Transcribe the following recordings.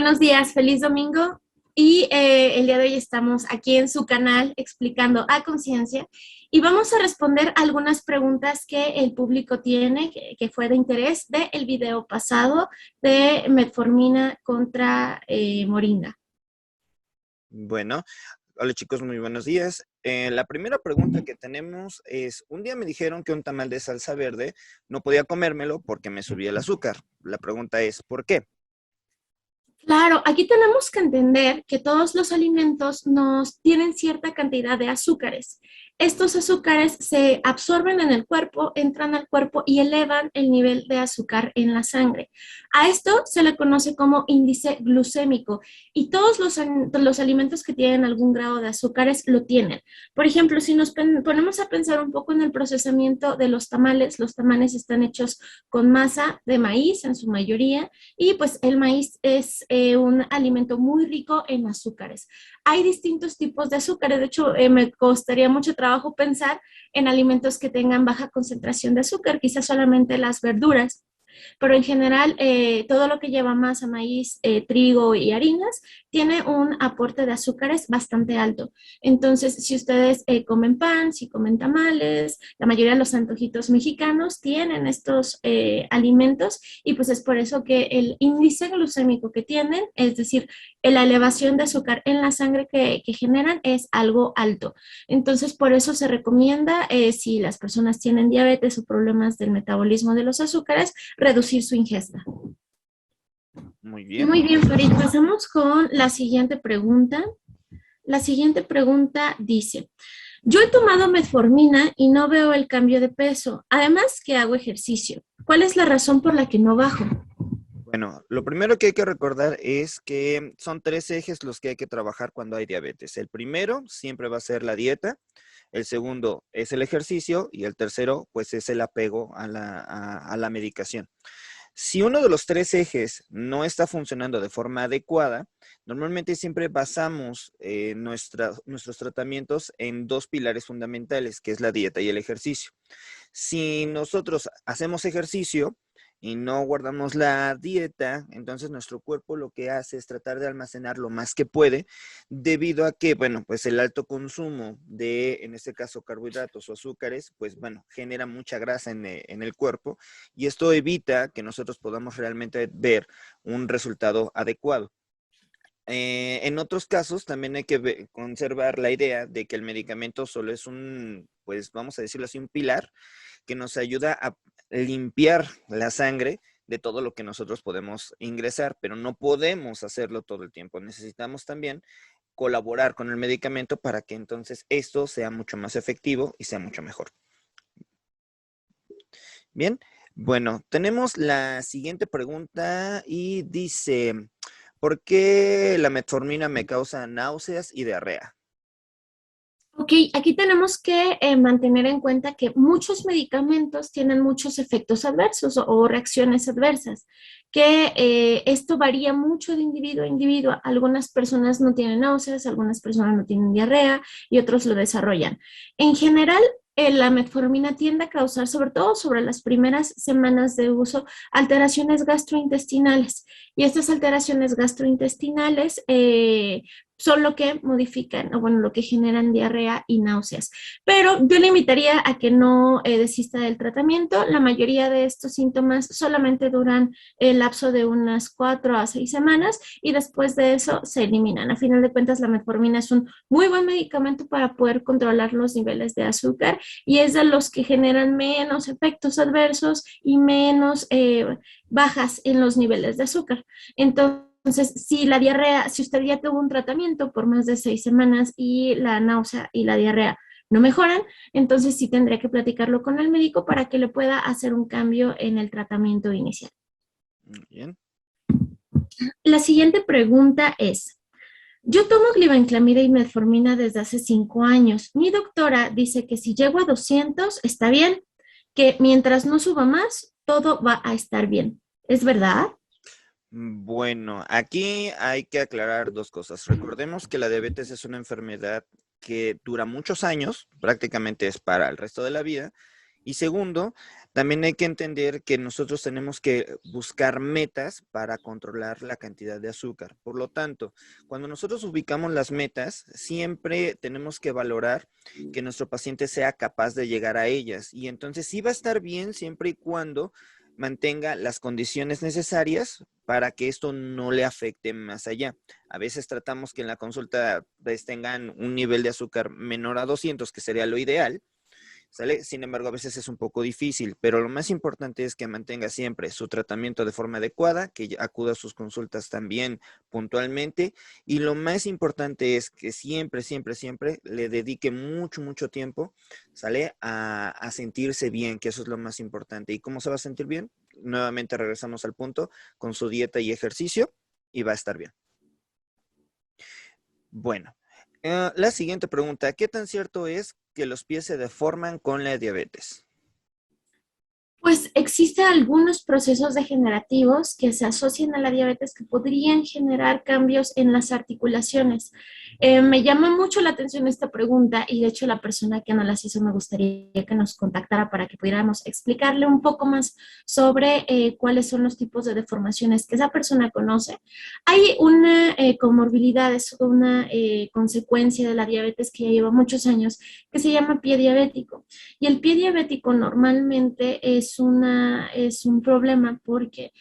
buenos días, feliz domingo. Y el día de hoy estamos aquí en su canal explicando a conciencia y vamos a responder algunas preguntas que el público tiene, que fue de interés del video pasado de metformina contra moringa. Bueno, hola chicos, muy buenos días. La primera pregunta que tenemos es, un día me dijeron que un tamal de salsa verde no podía comérmelo porque me subía el azúcar. La pregunta es, ¿por qué? Claro, aquí tenemos que entender que todos los alimentos nos tienen cierta cantidad de azúcares. Estos azúcares se absorben en el cuerpo, entran al cuerpo y elevan el nivel de azúcar en la sangre. A esto se le conoce como índice glucémico y todos los alimentos que tienen algún grado de azúcares lo tienen. Por ejemplo, si nos ponemos a pensar un poco en el procesamiento de los tamales están hechos con masa de maíz en su mayoría y pues el maíz es un alimento muy rico en azúcares. Hay distintos tipos de azúcares, de hecho me costaría mucho trabajo pensar en alimentos que tengan baja concentración de azúcar, quizás solamente las verduras, pero en general todo lo que lleva masa, maíz, trigo y harinas tiene un aporte de azúcares bastante alto. Entonces, si ustedes comen pan, si comen tamales, la mayoría de los antojitos mexicanos tienen estos alimentos y pues es por eso que el índice glucémico que tienen, es decir, la elevación de azúcar en la sangre que generan es algo alto. Entonces, por eso se recomienda, si las personas tienen diabetes o problemas del metabolismo de los azúcares, reducir su ingesta. Muy bien. Muy bien, Farid. Pasamos con la siguiente pregunta. La siguiente pregunta dice, yo he tomado metformina y no veo el cambio de peso, además que hago ejercicio. ¿Cuál es la razón por la que no bajo? Bueno, lo primero que hay que recordar es que son tres ejes los que hay que trabajar cuando hay diabetes. El primero siempre va a ser la dieta, el segundo es el ejercicio y el tercero pues es el apego a la medicación. Si uno de los tres ejes no está funcionando de forma adecuada, normalmente siempre basamos nuestros tratamientos en dos pilares fundamentales, que es la dieta y el ejercicio. Si nosotros hacemos ejercicio y no guardamos la dieta, entonces nuestro cuerpo lo que hace es tratar de almacenar lo más que puede, debido a que, bueno, pues el alto consumo de, en este caso, carbohidratos o azúcares, pues bueno, genera mucha grasa en el cuerpo y esto evita que nosotros podamos realmente ver un resultado adecuado. En otros casos también hay que conservar la idea de que el medicamento solo es un, pues vamos a decirlo así, un pilar que nos ayuda a limpiar la sangre de todo lo que nosotros podemos ingresar, pero no podemos hacerlo todo el tiempo. Necesitamos también colaborar con el medicamento para que entonces esto sea mucho más efectivo y sea mucho mejor. Bien, bueno, tenemos la siguiente pregunta y dice, ¿por qué la metformina me causa náuseas y diarrea? Ok, aquí tenemos que mantener en cuenta que muchos medicamentos tienen muchos efectos adversos o reacciones adversas, que esto varía mucho de individuo a individuo. Algunas personas no tienen náuseas, algunas personas no tienen diarrea y otros lo desarrollan. En general, la metformina tiende a causar, sobre todo sobre las primeras semanas de uso, alteraciones gastrointestinales. Y estas alteraciones gastrointestinales son lo que modifican, o bueno, lo que generan diarrea y náuseas. Pero yo le invitaría a que no desista del tratamiento. La mayoría de estos síntomas solamente duran el lapso de unas 4 a 6 semanas y después de eso se eliminan. A final de cuentas, la metformina es un muy buen medicamento para poder controlar los niveles de azúcar y es de los que generan menos efectos adversos y menos bajas en los niveles de azúcar. Entonces, si la diarrea, si usted ya tuvo un tratamiento por más de 6 semanas y la náusea y la diarrea no mejoran, entonces sí tendría que platicarlo con el médico para que le pueda hacer un cambio en el tratamiento inicial. Bien. La siguiente pregunta es, yo tomo glibenclamida y metformina desde hace 5 años. Mi doctora dice que si llego a 200 está bien, que mientras no suba más, todo va a estar bien. ¿Es verdad? Bueno, aquí hay que aclarar dos cosas. Recordemos que la diabetes es una enfermedad que dura muchos años, prácticamente es para el resto de la vida. Y segundo, También hay que entender que nosotros tenemos que buscar metas para controlar la cantidad de azúcar. Por lo tanto, cuando nosotros ubicamos las metas, siempre tenemos que valorar que nuestro paciente sea capaz de llegar a ellas. Y entonces sí va a estar bien siempre y cuando mantenga las condiciones necesarias para que esto no le afecte más allá. A veces tratamos que en la consulta pues, tengan un nivel de azúcar menor a 200, que sería lo ideal, ¿sale? Sin embargo, a veces es un poco difícil, pero lo más importante es que mantenga siempre su tratamiento de forma adecuada, que acuda a sus consultas también puntualmente, y lo más importante es que siempre, siempre, siempre le dedique mucho, mucho tiempo, ¿sale? A sentirse bien, que eso es lo más importante. ¿Y cómo se va a sentir bien? Nuevamente regresamos al punto, con su dieta y ejercicio, y va a estar bien. Bueno, la siguiente pregunta, ¿qué tan cierto es que los pies se deforman con la diabetes? Pues existen algunos procesos degenerativos que se asocian a la diabetes que podrían generar cambios en las articulaciones. Me llama mucho la atención esta pregunta y de hecho la persona que nos las hizo me gustaría que nos contactara para que pudiéramos explicarle un poco más sobre cuáles son los tipos de deformaciones que esa persona conoce. Hay una comorbilidad, es una consecuencia de la diabetes que ya lleva muchos años, que se llama pie diabético. Y el pie diabético normalmente es un problema porque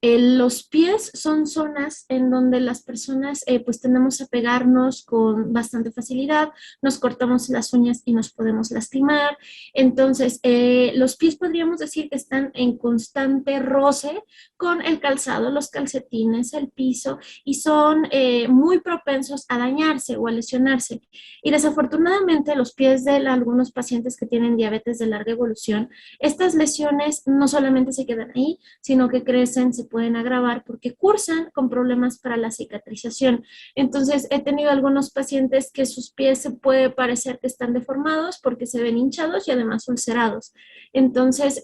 los pies son zonas en donde las personas pues tendemos a pegarnos con bastante facilidad, nos cortamos las uñas y nos podemos lastimar. Entonces, los pies podríamos decir que están en constante roce con el calzado, los calcetines, el piso y son muy propensos a dañarse o a lesionarse. Y desafortunadamente los pies de algunos pacientes que tienen diabetes de larga evolución, estas lesiones no solamente se quedan ahí, sino que crecen, se pueden agravar porque cursan con problemas para la cicatrización. Entonces, he tenido algunos pacientes que sus pies se puede parecer que están deformados porque se ven hinchados y además ulcerados. Entonces,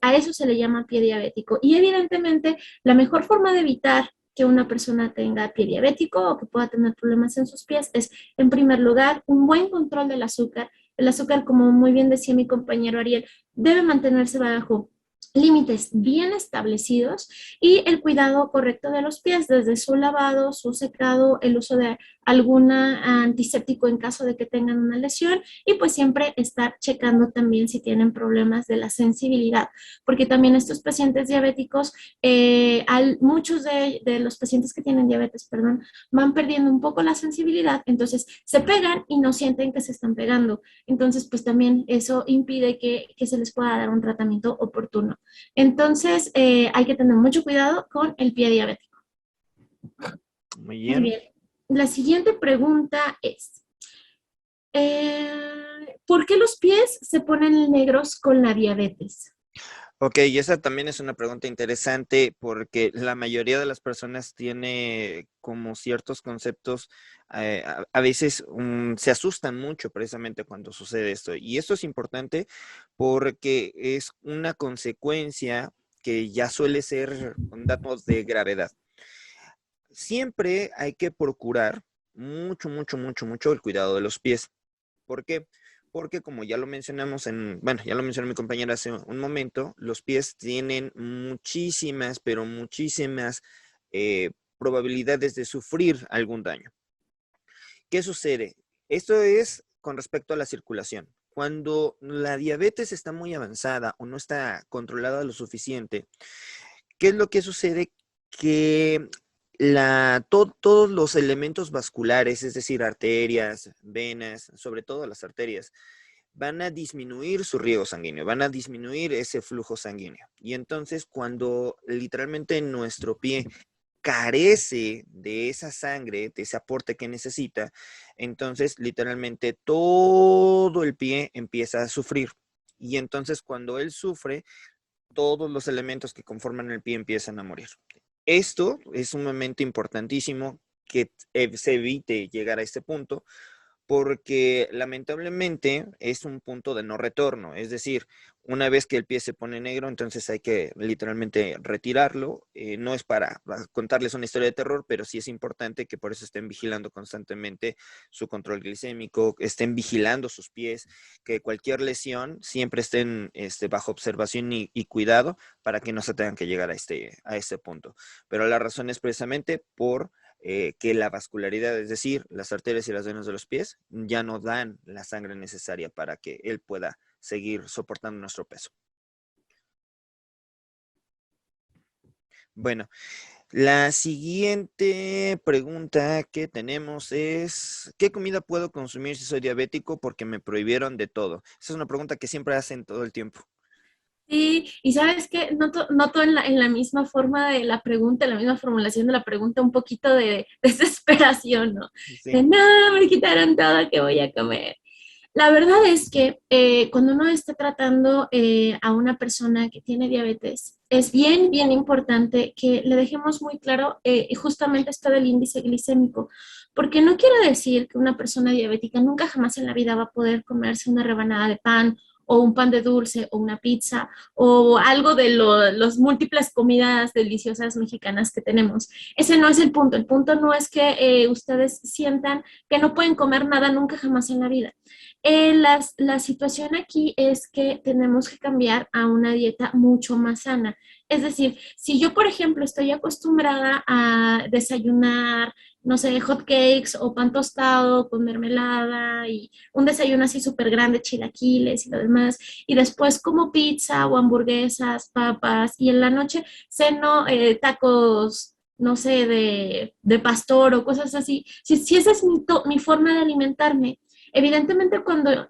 a eso se le llama pie diabético. Y evidentemente, la mejor forma de evitar que una persona tenga pie diabético o que pueda tener problemas en sus pies es, en primer lugar, un buen control del azúcar. El azúcar, como muy bien decía mi compañero Ariel, debe mantenerse bajo límites bien establecidos y el cuidado correcto de los pies, desde su lavado, su secado, el uso de algún antiséptico en caso de que tengan una lesión y pues siempre estar checando también si tienen problemas de la sensibilidad, porque también estos pacientes diabéticos, muchos de los pacientes que tienen diabetes, perdón, van perdiendo un poco la sensibilidad, entonces se pegan y no sienten que se están pegando. Entonces, pues también eso impide que se les pueda dar un tratamiento oportuno. Entonces, hay que tener mucho cuidado con el pie diabético. Muy Muy bien. bien. La siguiente pregunta es, ¿por qué los pies se ponen negros con la diabetes? Ok, y esa también es una pregunta interesante porque la mayoría de las personas tiene como ciertos conceptos, a veces se asustan mucho precisamente cuando sucede esto. Y esto es importante porque es una consecuencia que ya suele ser con datos de gravedad. Siempre hay que procurar mucho, mucho, mucho, mucho el cuidado de los pies. ¿Por qué? Porque como ya lo mencionamos bueno, ya lo mencionó mi compañera hace un momento, los pies tienen muchísimas, pero muchísimas probabilidades de sufrir algún daño. ¿Qué sucede? Esto es con respecto a la circulación. Cuando la diabetes está muy avanzada o no está controlada lo suficiente, ¿qué es lo que sucede? Que todos los elementos vasculares, es decir, arterias, venas, sobre todo las arterias, van a disminuir su riego sanguíneo, van a disminuir ese flujo sanguíneo. Y entonces cuando literalmente nuestro pie carece de esa sangre, de ese aporte que necesita, entonces literalmente todo el pie empieza a sufrir. Y entonces cuando él sufre, todos los elementos que conforman el pie empiezan a morir. Esto es un momento importantísimo que se evite llegar a este punto, porque lamentablemente es un punto de no retorno. Es decir, una vez que el pie se pone negro, entonces hay que literalmente retirarlo. No es para contarles una historia de terror, pero sí es importante que por eso estén vigilando constantemente su control glicémico, estén vigilando sus pies, que cualquier lesión siempre estén bajo observación y cuidado para que no se tengan que llegar a este punto. Pero la razón es precisamente por que la vascularidad, es decir, las arterias y las venas de los pies, ya no dan la sangre necesaria para que él pueda seguir soportando nuestro peso. Bueno, la siguiente pregunta que tenemos es, ¿qué comida puedo consumir si soy diabético porque me prohibieron de todo? Esa es una pregunta que siempre hacen todo el tiempo. Sí, y sabes que noto en la misma forma de la pregunta, en la misma formulación de la pregunta, un poquito de desesperación, ¿no? De Sí. no, me quitaron todo, ¿qué voy a comer? La verdad es que cuando uno está tratando a una persona que tiene diabetes, es bien importante que le dejemos muy claro justamente esto del índice glicémico, porque no quiere decir que una persona diabética nunca jamás en la vida va a poder comerse una rebanada de pan o un pan de dulce o una pizza o algo de los múltiples comidas deliciosas mexicanas que tenemos. Ese no es el punto. El punto no es que ustedes sientan que no pueden comer nada nunca jamás en la vida. La situación aquí es que tenemos que cambiar a una dieta mucho más sana. Es decir, si yo, por ejemplo, estoy acostumbrada a desayunar, no sé, hot cakes o pan tostado con mermelada y un desayuno así súper grande, chilaquiles y lo demás, y después como pizza o hamburguesas, papas, y en la noche ceno tacos, no sé, de pastor o cosas así. Si esa es mi forma de alimentarme, evidentemente, cuando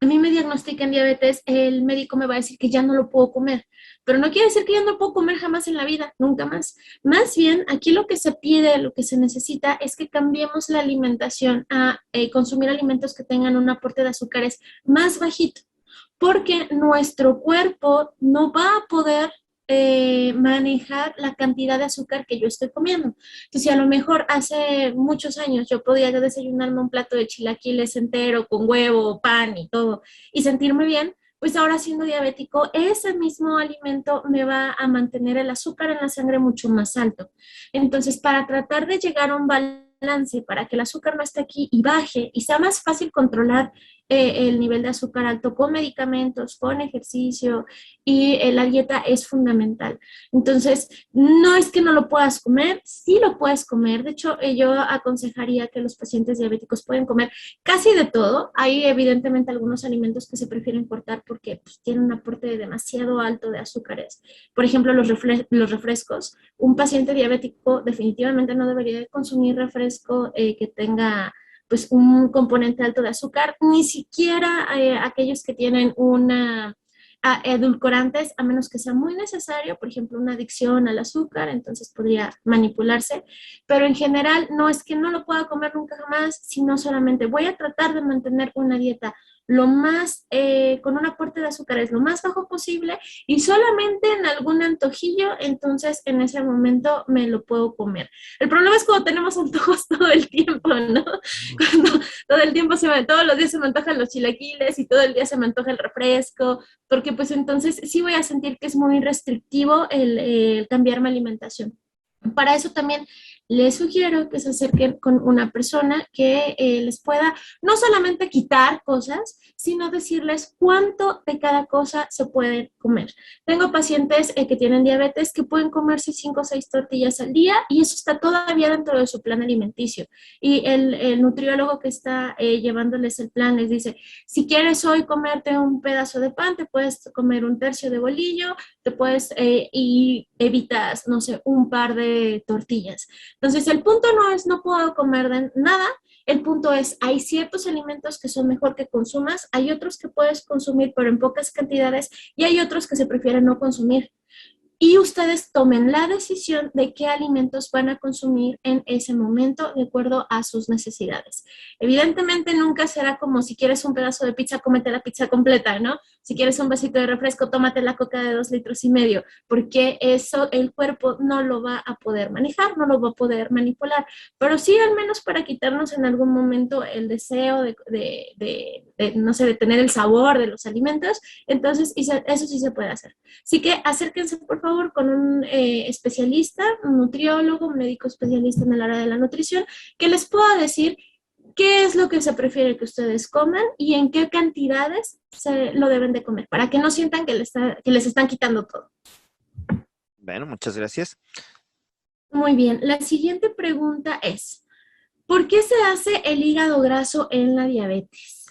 a mí me diagnostican diabetes, el médico me va a decir que ya no lo puedo comer, pero no quiere decir que ya no lo puedo comer jamás en la vida, nunca más. Más bien, aquí lo que se pide, lo que se necesita es que cambiemos la alimentación a consumir alimentos que tengan un aporte de azúcares más bajito, porque nuestro cuerpo no va a poder manejar la cantidad de azúcar que yo estoy comiendo. Entonces, si a lo mejor hace muchos años yo podía desayunarme un plato de chilaquiles entero con huevo, pan y todo y sentirme bien, pues ahora siendo diabético, ese mismo alimento me va a mantener el azúcar en la sangre mucho más alto. Entonces, para tratar de llegar a un balance, para que el azúcar no esté aquí y baje y sea más fácil controlar el nivel de azúcar alto con medicamentos, con ejercicio y la dieta es fundamental. Entonces, no es que no lo puedas comer, sí lo puedes comer. De hecho, yo aconsejaría que los pacientes diabéticos pueden comer casi de todo. Hay evidentemente algunos alimentos que se prefieren cortar porque pues, tienen un aporte demasiado alto de azúcares. Por ejemplo, los refrescos. Un paciente diabético definitivamente no debería de consumir refresco que tenga pues un componente alto de azúcar, ni siquiera aquellos que tienen una edulcorantes, a menos que sea muy necesario, por ejemplo, una adicción al azúcar, entonces podría manipularse, pero en general no es que no lo pueda comer nunca jamás, sino solamente voy a tratar de mantener una dieta lo más, con un aporte de azúcares lo más bajo posible y solamente en algún antojillo, entonces en ese momento me lo puedo comer. El problema es cuando tenemos antojos todo el tiempo, ¿no? Cuando todo el tiempo todos los días se me antojan los chilaquiles y todo el día se me antoja el refresco, porque pues entonces sí voy a sentir que es muy restrictivo el cambiar mi alimentación. Para eso también les sugiero que se acerquen con una persona que les pueda no solamente quitar cosas, sino decirles cuánto de cada cosa se pueden comer. Tengo pacientes que tienen diabetes que pueden comerse 5 o 6 tortillas al día y eso está todavía dentro de su plan alimenticio. Y el nutriólogo que está llevándoles el plan les dice, si quieres hoy comerte un pedazo de pan, te puedes comer un tercio de bolillo, te puedes y evitas, no sé, un par de tortillas. Entonces, el punto no es no puedo comer de nada, el punto es hay ciertos alimentos que son mejor que consumas, hay otros que puedes consumir pero en pocas cantidades y hay otros que se prefieren no consumir y ustedes tomen la decisión de qué alimentos van a consumir en ese momento de acuerdo a sus necesidades. Evidentemente nunca será como si quieres un pedazo de pizza, cómete la pizza completa, ¿no? si quieres un vasito de refresco, tómate la coca de 2,5 litros, porque eso el cuerpo no lo va a poder manejar, no lo va a poder manipular, pero sí al menos para quitarnos en algún momento el deseo no sé, de tener el sabor de los alimentos, entonces eso sí se puede hacer. Así que acérquense por favor con un especialista, un nutriólogo, un médico especialista en el área de la nutrición, que les pueda decir qué es lo que se prefiere que ustedes coman y en qué cantidades se lo deben de comer, para que no sientan que les están quitando todo. Bueno, muchas gracias. Muy bien, la siguiente pregunta es, ¿por qué se hace el hígado graso en la diabetes?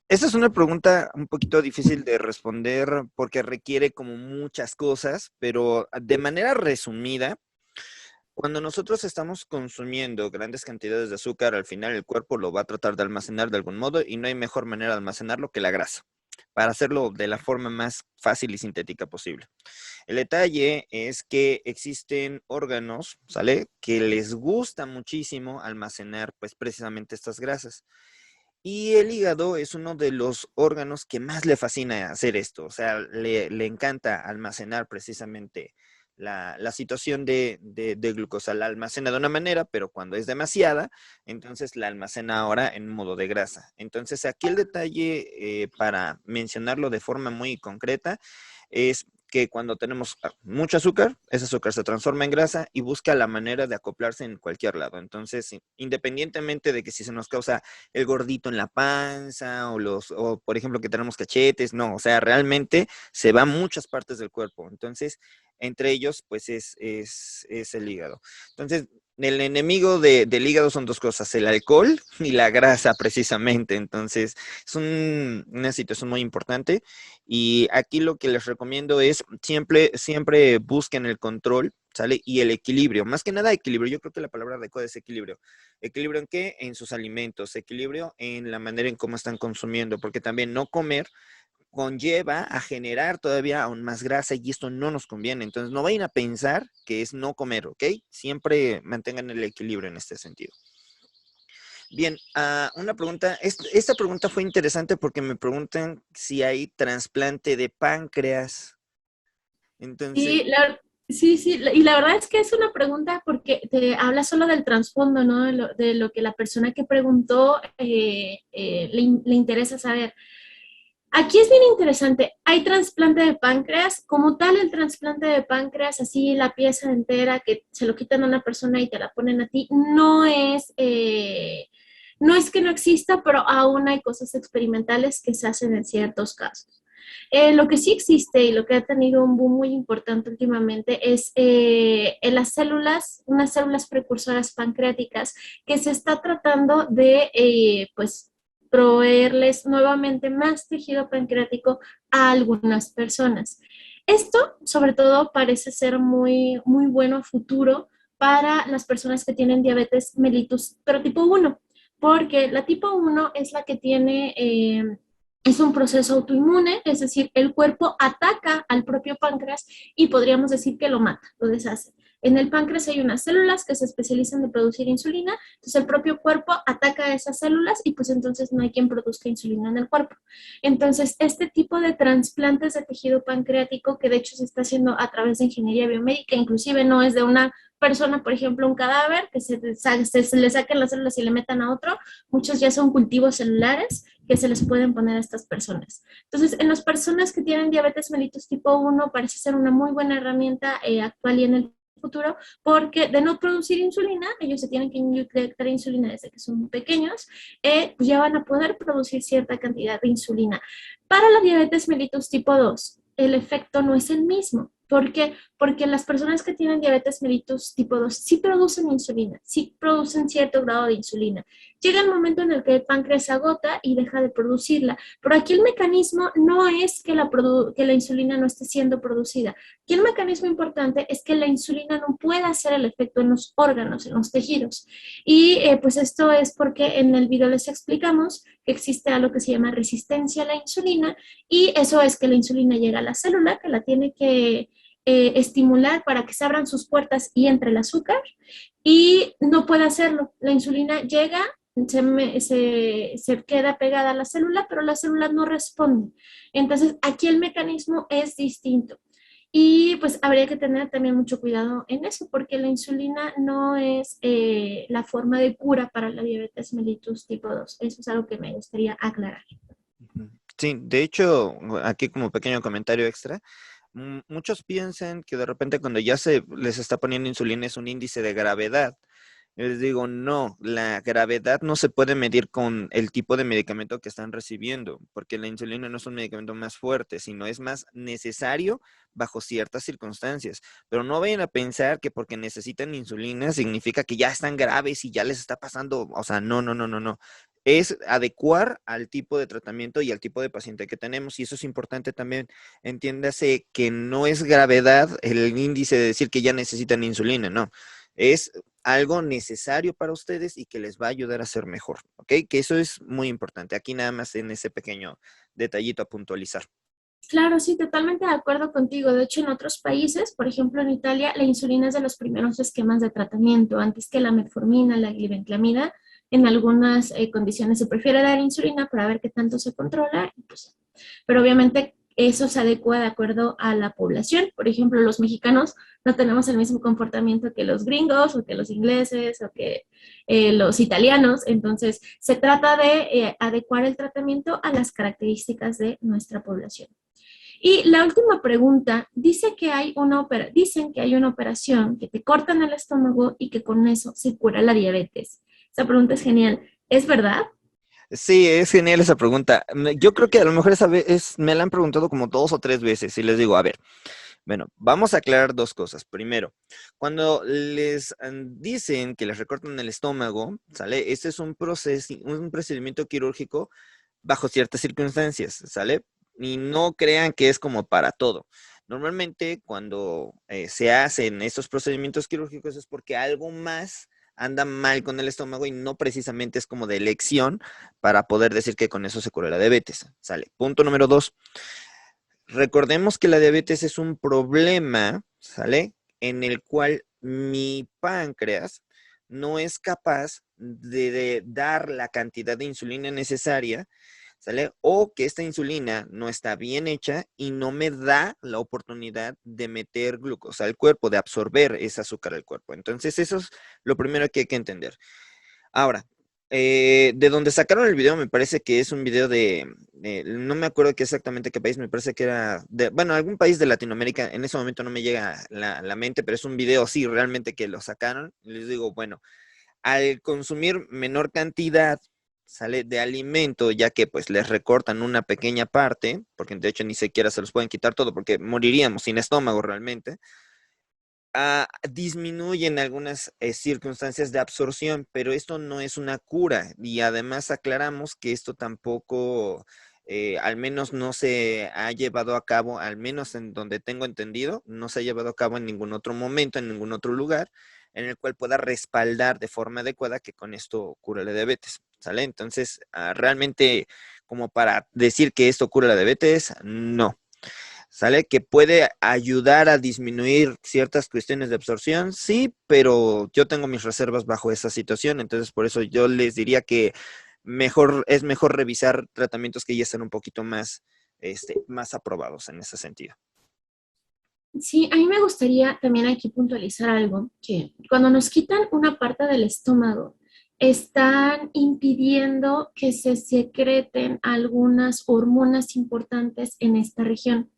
Esta es una pregunta un poquito difícil de responder porque requiere como muchas cosas, pero de manera resumida, cuando nosotros estamos consumiendo grandes cantidades de azúcar, al final el cuerpo lo va a tratar de almacenar de algún modo y no hay mejor manera de almacenarlo que la grasa, para hacerlo de la forma más fácil y sintética posible. El detalle es que existen órganos, ¿sale? Que les gusta muchísimo almacenar pues precisamente estas grasas. Y el hígado es uno de los órganos que más le fascina hacer esto, o sea, le encanta almacenar precisamente la situación de glucosa. La almacena de una manera, pero cuando es demasiada, entonces la almacena ahora en modo de grasa. Entonces aquí el detalle, para mencionarlo de forma muy concreta, es que cuando tenemos mucho azúcar, ese azúcar se transforma en grasa y busca la manera de acoplarse en cualquier lado. Entonces, independientemente de que si se nos causa el gordito en la panza o por ejemplo que tenemos cachetes, no, o sea, realmente se va a muchas partes del cuerpo. Entonces, entre ellos, pues es el hígado. Entonces, el enemigo del hígado son dos cosas, el alcohol y la grasa precisamente. Entonces, es una situación muy importante. Y aquí lo que les recomiendo es siempre busquen el control, ¿sale? Y el equilibrio. Más que nada equilibrio. Yo creo que la palabra adecuada es equilibrio. ¿Equilibrio en qué? En sus alimentos. Equilibrio en la manera en cómo están consumiendo. Porque también no comer conlleva a generar todavía aún más grasa y esto no nos conviene. Entonces no vayan a pensar que es no comer, ¿ok? Siempre mantengan el equilibrio en este sentido. Bien, una pregunta. Esta pregunta fue interesante porque me preguntan si hay trasplante de páncreas. Entonces, Sí, sí, y la verdad es que es una pregunta porque te habla solo del trasfondo, ¿no? De lo que la persona que preguntó le interesa saber. Aquí es bien interesante. Hay trasplante de páncreas, como tal el trasplante de páncreas, así la pieza entera que se lo quitan a una persona y te la ponen a ti, no es que no exista, pero aún hay cosas experimentales que se hacen en ciertos casos. Lo que sí existe y lo que ha tenido un boom muy importante últimamente es en las células, unas células precursoras pancreáticas que se está tratando de, pues, proveerles nuevamente más tejido pancreático a algunas personas. Esto, sobre todo, parece ser muy, muy bueno a futuro para las personas que tienen diabetes mellitus, pero tipo 1, porque la tipo 1 es la que tiene, es un proceso autoinmune, es decir, el cuerpo ataca al propio páncreas y podríamos decir que lo mata, lo deshace. En el páncreas hay unas células que se especializan en producir insulina, entonces el propio cuerpo ataca a esas células y pues entonces no hay quien produzca insulina en el cuerpo. Entonces, este tipo de trasplantes de tejido pancreático, que de hecho se está haciendo a través de ingeniería biomédica, inclusive no es de una persona, por ejemplo, un cadáver, que se le saquen las células y le metan a otro, muchos ya son cultivos celulares que se les pueden poner a estas personas. Entonces, en las personas que tienen diabetes mellitus tipo 1, parece ser una muy buena herramienta actual y en el futuro, porque de no producir insulina, ellos se tienen que inyectar insulina desde que son pequeños, pues ya van a poder producir cierta cantidad de insulina. Para la diabetes mellitus tipo 2, el efecto no es el mismo. ¿Por qué? Porque las personas que tienen diabetes mellitus tipo 2 sí producen insulina, sí producen cierto grado de insulina. Llega el momento en el que el páncreas se agota y deja de producirla, pero aquí el mecanismo no es que la insulina no esté siendo producida. Aquí el mecanismo importante es que la insulina no puede hacer el efecto en los órganos, en los tejidos. Y pues esto es porque en el video les explicamos que existe algo que se llama resistencia a la insulina y eso es que la insulina llega a la célula, que la tiene que estimular para que se abran sus puertas y entre el azúcar y no puede hacerlo. La insulina llega, se queda pegada a la célula, pero la célula no responde. Entonces, aquí el mecanismo es distinto. Y pues habría que tener también mucho cuidado en eso, porque la insulina no es la forma de cura para la diabetes mellitus tipo 2. Eso es algo que me gustaría aclarar. Ujú. Sí, de hecho, aquí como pequeño comentario extra, muchos piensan que de repente cuando ya se les está poniendo insulina es un índice de gravedad. Yo les digo, no, la gravedad no se puede medir con el tipo de medicamento que están recibiendo, porque la insulina no es un medicamento más fuerte, sino es más necesario bajo ciertas circunstancias. Pero no vayan a pensar que porque necesitan insulina significa que ya están graves y ya les está pasando, o sea, no, no, no, no, no. Es adecuar al tipo de tratamiento y al tipo de paciente que tenemos, y eso es importante también. Entiéndase que no es gravedad el índice de decir que ya necesitan insulina, no. Es algo necesario para ustedes y que les va a ayudar a ser mejor, ¿ok? Que eso es muy importante. Aquí nada más en ese pequeño detallito a puntualizar. Claro, sí, totalmente de acuerdo contigo. De hecho, en otros países, por ejemplo en Italia, la insulina es de los primeros esquemas de tratamiento, antes que la metformina, la glibenclamida. En algunas condiciones se prefiere dar insulina para ver qué tanto se controla, y pues, pero obviamente eso se adecua de acuerdo a la población. Por ejemplo, los mexicanos no tenemos el mismo comportamiento que los gringos o que los ingleses o que los italianos, entonces se trata de adecuar el tratamiento a las características de nuestra población. Y la última pregunta, dicen que hay una operación que te cortan el estómago y que con eso se cura la diabetes. Esa pregunta es genial. ¿Es verdad? Sí, es genial esa pregunta. Yo creo que a lo mejor esa vez me la han preguntado como 2 o 3 veces y les digo, a ver, bueno, vamos a aclarar dos cosas. Primero, cuando les dicen que les recortan el estómago, ¿sale? Este es un procedimiento quirúrgico bajo ciertas circunstancias, ¿sale? Y no crean que es como para todo. Normalmente cuando se hacen estos procedimientos quirúrgicos es porque algo más anda mal con el estómago y no precisamente es como de elección para poder decir que con eso se cura la diabetes, ¿sale? Punto número dos. Recordemos que la diabetes es un problema, ¿sale? En el cual mi páncreas no es capaz de dar la cantidad de insulina necesaria, ¿sale? O que esta insulina no está bien hecha y no me da la oportunidad de meter glucosa al cuerpo, de absorber ese azúcar al cuerpo. Entonces, eso es lo primero que hay que entender. Ahora, de donde sacaron el video, me parece que es un video no me acuerdo qué exactamente qué país, me parece que era bueno, algún país de Latinoamérica, en ese momento no me llega la mente, pero es un video, sí, realmente que lo sacaron. Les digo, bueno, al consumir menor cantidad, sale de alimento, ya que pues les recortan una pequeña parte, porque de hecho ni siquiera se los pueden quitar todo, porque moriríamos sin estómago realmente. Disminuyen algunas circunstancias de absorción, pero esto no es una cura y además aclaramos que esto tampoco, al menos no se ha llevado a cabo, al menos en donde tengo entendido, no se ha llevado a cabo en ningún otro momento, en ningún otro lugar en el cual pueda respaldar de forma adecuada que con esto cura la diabetes, ¿sale? Entonces, realmente como para decir que esto cura la diabetes, no. ¿Sale? Que puede ayudar a disminuir ciertas cuestiones de absorción, sí, pero yo tengo mis reservas bajo esa situación, entonces por eso yo les diría que es mejor revisar tratamientos que ya están un poquito más, más aprobados en ese sentido. Sí, a mí me gustaría también aquí puntualizar algo, que cuando nos quitan una parte del estómago, están impidiendo que se secreten algunas hormonas importantes en esta región.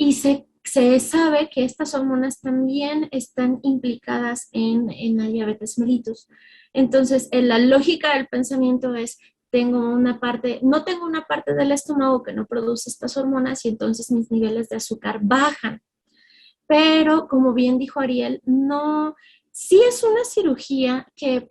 Y se sabe que estas hormonas también están implicadas en la diabetes mellitus. Entonces, la lógica del pensamiento es, no tengo una parte del estómago que no produce estas hormonas y entonces mis niveles de azúcar bajan. Pero, como bien dijo Ariel, no, sí es una cirugía que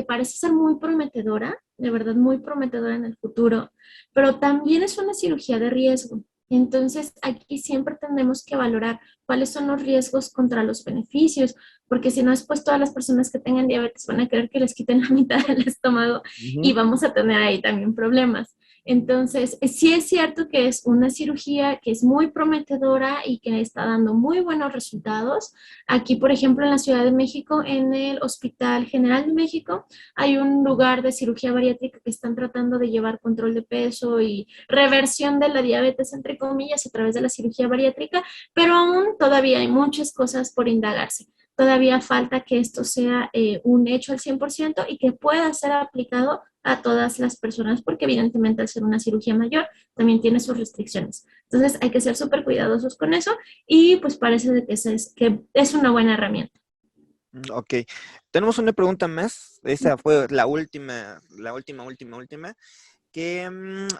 parece ser muy prometedora, de verdad muy prometedora en el futuro, pero también es una cirugía de riesgo. Entonces, aquí siempre tenemos que valorar cuáles son los riesgos contra los beneficios, porque si no, después todas las personas que tengan diabetes van a querer que les quiten la mitad del estómago y Ujú. vamos a tener ahí también problemas. Entonces, sí es cierto que es una cirugía que es muy prometedora y que está dando muy buenos resultados. Aquí, por ejemplo, en la Ciudad de México, en el Hospital General de México, hay un lugar de cirugía bariátrica que están tratando de llevar control de peso y reversión de la diabetes, entre comillas, a través de la cirugía bariátrica, pero aún todavía hay muchas cosas por indagarse. Todavía falta que esto sea un hecho al 100% y que pueda ser aplicado a todas las personas, porque evidentemente al ser una cirugía mayor también tiene sus restricciones. Entonces hay que ser súper cuidadosos con eso y pues parece de que es una buena herramienta. Ok, tenemos una pregunta más. Esa fue la última, que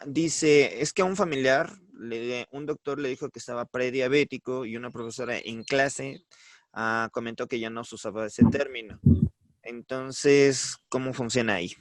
dice, es que a un familiar, un doctor le dijo que estaba prediabético y una profesora en clase comentó que ya no se usaba ese término. Entonces, ¿cómo funciona ahí?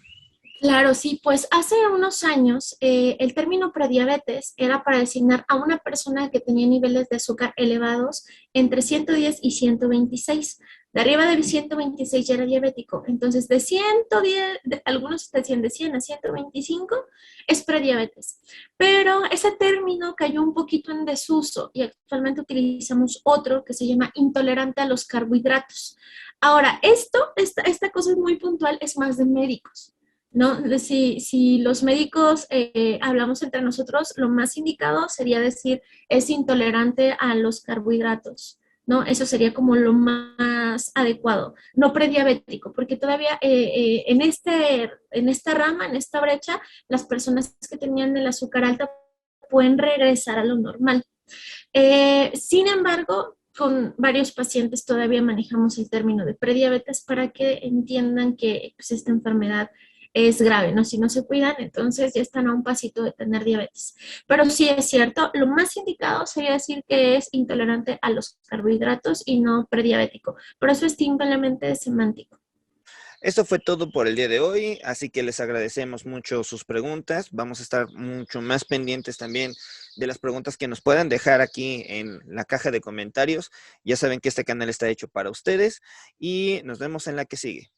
Claro, sí, pues hace unos años el término prediabetes era para designar a una persona que tenía niveles de azúcar elevados entre 110 y 126. De arriba de 126 ya era diabético. Entonces, de 110, algunos decían de 100 a 125 es prediabetes. Pero ese término cayó un poquito en desuso y actualmente utilizamos otro que se llama intolerante a los carbohidratos. Ahora, esta cosa es muy puntual, es más de médicos. ¿No? Si los médicos hablamos entre nosotros, lo más indicado sería decir es intolerante a los carbohidratos, ¿no? Eso sería como lo más adecuado, no prediabético, porque todavía en esta rama, en esta brecha, las personas que tenían el azúcar alta pueden regresar a lo normal. Sin embargo, con varios pacientes todavía manejamos el término de prediabetes para que entiendan que pues, esta enfermedad es grave, ¿no? Si no se cuidan, entonces ya están a un pasito de tener diabetes. Pero sí es cierto, lo más indicado sería decir que es intolerante a los carbohidratos y no prediabético. Pero eso es simplemente semántico. Esto fue todo por el día de hoy, así que les agradecemos mucho sus preguntas. Vamos a estar mucho más pendientes también de las preguntas que nos puedan dejar aquí en la caja de comentarios. Ya saben que este canal está hecho para ustedes y nos vemos en la que sigue.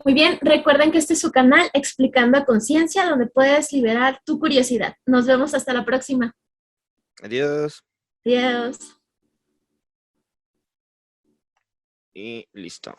Muy bien, recuerden que este es su canal Explicando a Conciencia, donde puedes liberar tu curiosidad. Nos vemos hasta la próxima. Adiós Adiós. y listo.